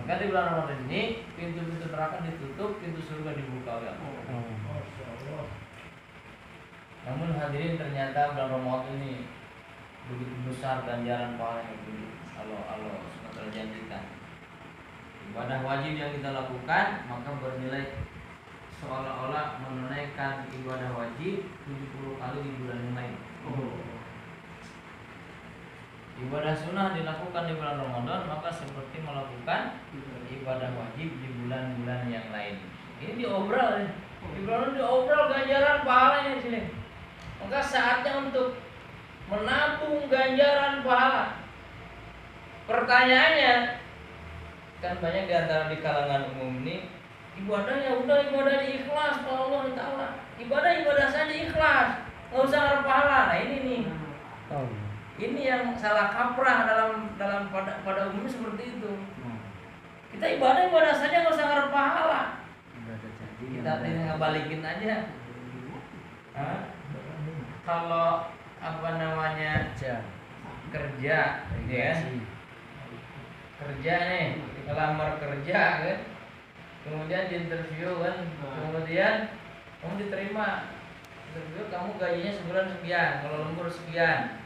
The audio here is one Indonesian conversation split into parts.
Maka di bulan Ramadan ini pintu-pintu neraka ditutup, pintu surga dibuka oleh Allah. Namun hadirin, ternyata bulan Ramadan ini begitu besar ganjaran pahala yang Allah SWT janjikan. Ibadah wajib yang kita lakukan maka bernilai seolah-olah menunaikan ibadah wajib 70 kali di bulan yang lain. Ibadah sunnah dilakukan di bulan Ramadan maka seperti melakukan ibadah wajib di bulan-bulan yang lain. Ini diobral ya. Di bulan diobral ganjaran pahalanya di sini. Maka saatnya untuk menabung ganjaran pahala. Pertanyaannya, kan banyak di antara di kalangan umum ini ibadahnya udah ibadah ikhlas kalau Allah Ta'ala. Ibadah saja ikhlas, nggak usah ngarep pahala. Nah ini nih. Ini yang salah kaprah dalam pada umumnya seperti itu. Kita ibadah saja nggak usah ngarep pahala. Kita tinggal balikin aja. Kalau kerja ya, kerja nih, kita lamar kerja kan, kemudian di interview kan, kemudian kamu diterima, interview kamu gajinya sebulan sekian, kalau lembur sekian.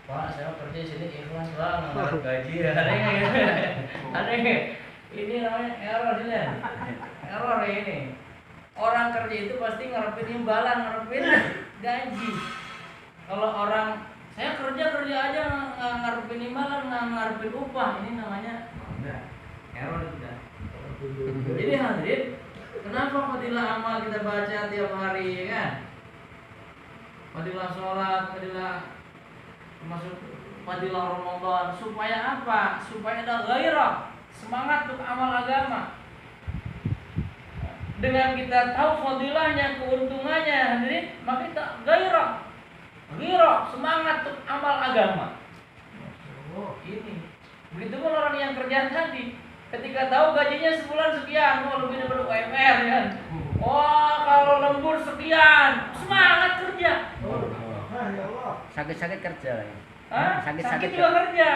Pak, saya kerja di sini ikhlas lah, nggak gaji ya. Aneh. Ini namanya error ini. Error ini. Orang kerja itu pasti ngarepin imbalan, ngarepin gaji. Kalau orang saya kerja aja nggak ngarepin imbalan, nggak ngarepin upah, ini namanya error juga. Jadi hadirin, kenapa fadilah amal kita baca tiap hari, ya kan? Fadilah sholat, termasuk fadilah Ramadan, supaya apa? Supaya ada gairah, semangat untuk amal agama. Dengan kita tahu fadilahnya, keuntungannya, hadirin, maka kita gairah, semangat untuk amal agama. Ini. Begitupun orang yang kerja tadi, ketika tahu gajinya sebulan sekian, lebih daripada UMR kan. Kalau lembur sekian, semangat kerja. Sakit-sakit kerja ya. Sakit juga kerja.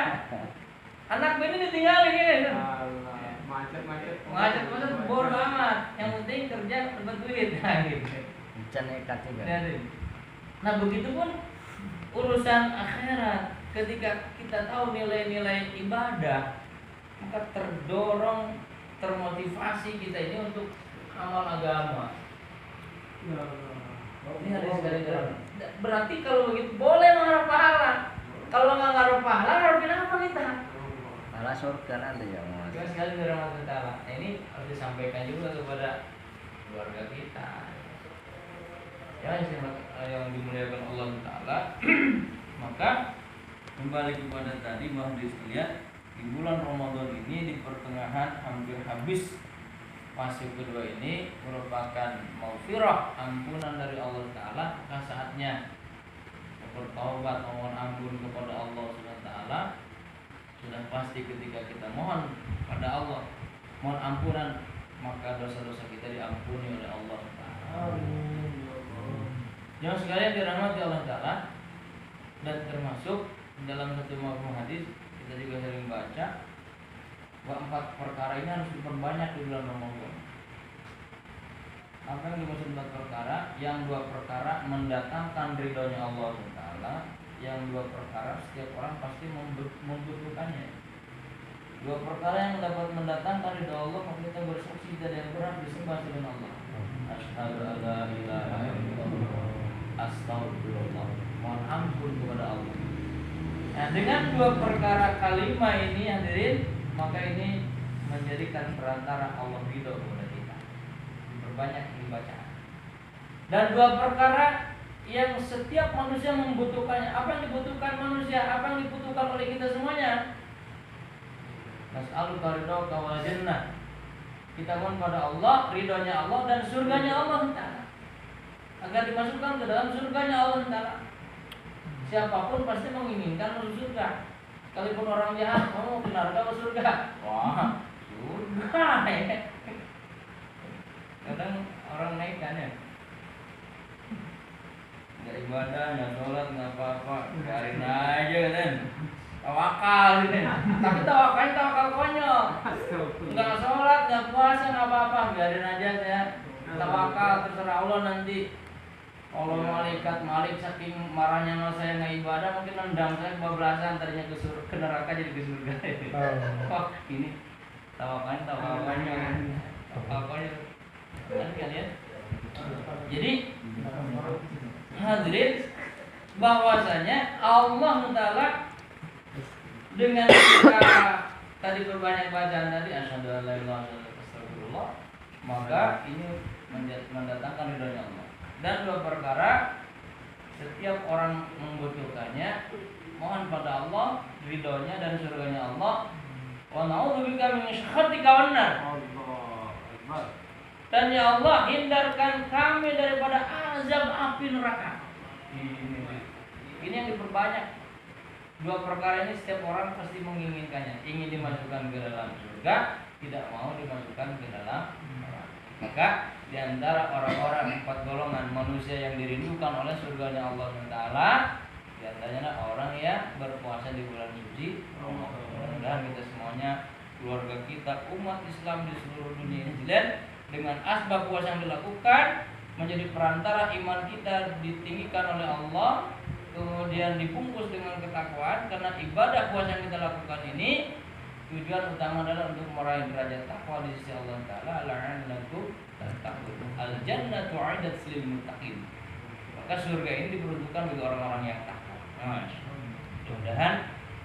Anak bini ditinggalin ya. Macet bodo amat. Yang penting kerja dapat duit. Nah gitu. Nekat juga. Nah begitupun urusan akhirat. Ketika kita tahu nilai-nilai ibadah, maka termotivasi kita ini untuk amal agama. Ini harus sekali terang. Berarti kalau begitu boleh mengharap pahala. Kalau nggak ngarep pahala, ngarepin apa kita? Pahala surga nanti ya Mas. Cuma sekali dari Allah Ta'ala. Nah, ini harus disampaikan juga kepada keluarga kita. Yang dimuliakan Allah Ta'ala. Maka kembali kepada tadi bahwa sekalian, di bulan Ramadan ini di pertengahan hampir habis fase kedua ini merupakan maufirah, ampunan dari Allah Ta'ala. Maka saatnya bertaubat, mohon ampun kepada Allah SWT. Sudah pasti ketika kita mohon pada Allah, mohon ampunan, maka dosa-dosa kita diampuni oleh Allah Ta'ala. Jangan sekalian dirahmati Allah Ta'ala. Dan termasuk dalam satu mafhum hadis kita juga sering baca bahwa 4 perkara ini harus diperbanyak di bulan Ramadan. Apa yang dimaksud 4 perkara? Yang 2 perkara mendatangkan ridhonya Allah Ta'ala, yang 2 perkara setiap orang pasti membutuhkannya. 2 perkara yang dapat mendatangkan ridho Allah, maka kita bersaksi tidak ada yang berhak disembah selain Allah. Asyhadu an la ilaha illallah, astagfirullah, mohon ampun kepada Allah. Nah, dengan 2 perkara kalimat ini hadirin, maka ini menjadikan perantara Allah ridho kepada kita. Berbanyak dibaca. Dan 2 perkara yang setiap manusia membutuhkannya. Apa yang dibutuhkan manusia? Apa yang dibutuhkan oleh kita semuanya? Nas'aluka ridhoka wal jannah. Kita mohon pada Allah, ridhonya Allah dan surganya Allah Ta'ala, agar dimasukkan ke dalam surganya Allah Ta'ala. Siapapun pasti menginginkan masuk surga. Sekalipun orang jahat, mau ke neraka atau surga? Wah, surga ya. Kadang orang naik kan ya, nggak ibadah, nggak sholat, nggak apa-apa, biarin aja kan. tawakal gitu. Tapi tawakalnya tawakal konyol. Enggak sholat, enggak puasa, enggak apa-apa, biarin aja saya tawakal, terserah Allah nanti. Allah malaikat Malik saking marahnya sama saya nggak ibadah mungkin nendang saya kebablasan tadinya ke neraka jadi ke surga. Oh ini tawakalnya kan kalian. Jadi hadirin bahwasanya Allah Taala dengan kita tadi berbanyak bacaan tadi asyhadu an la ilaha illallah astagfirullah, maka ini mendatangkan ridhonya Allah. Dan dua perkara setiap orang membutuhkannya, mohon pada Allah ridhonya dan surganya Allah. Wa na'udzubika min syakhatika wan nar. Dan ya Allah hindarkan kami daripada azab api neraka. Ini yang diperbanyak. Dua perkara ini setiap orang pasti menginginkannya, ingin dimasukkan ke dalam surga, tidak mau dimasukkan ke dalam neraka. Maka di antara orang-orang 4 golongan manusia yang dirindukan oleh surganya Allah SWT, di antaranya orang yang berpuasa di bulan suci Ramadan. Mudah-mudahan kita semuanya, keluarga kita, umat Islam di seluruh dunia ini dengan asbab puasa yang dilakukan menjadi perantara iman kita ditinggikan oleh Allah, kemudian dibungkus dengan ketakwaan, karena ibadah puasa yang kita lakukan ini tujuan utama adalah untuk meraih derajat takwa di sisi Allah Taala. Al-jannatu 'iddat lil muttaqin. Maka surga ini diperuntukkan bagi orang-orang yang takwa. Mudah-mudahan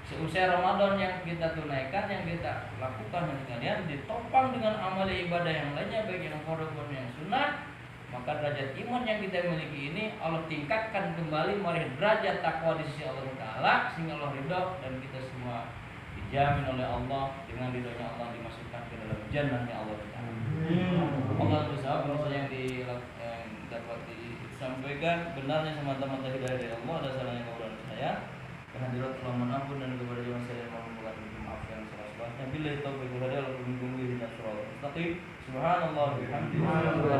seusai Ramadan yang kita tunaikan, yang kita lakukan dengan kalian ditopang dengan amal ibadah yang lainnya, baik yang fardhu maupun yang sunnah, maka derajat iman yang kita miliki ini Allah tingkatkan kembali meraih derajat takwa di sisi Allah Taala, sehingga Allah ridho dan kita semua dijamin oleh Allah dengan ridhonya Allah dimasukkan ke dalam jannahnya Allah Taala. Allah bersabda yang dapat disampaikan benarnya semata-mata hidayah dari Allah, ada salahnya kepada saya. Kehadirat Allah menampun dan kepada jalan saya yang membuat maaf yang salah-salahnya. Billahi taufiq wal hidayah wa billahi hidayah shiratal mustaqim. Subhanallah bihamdihi. Subhanallah.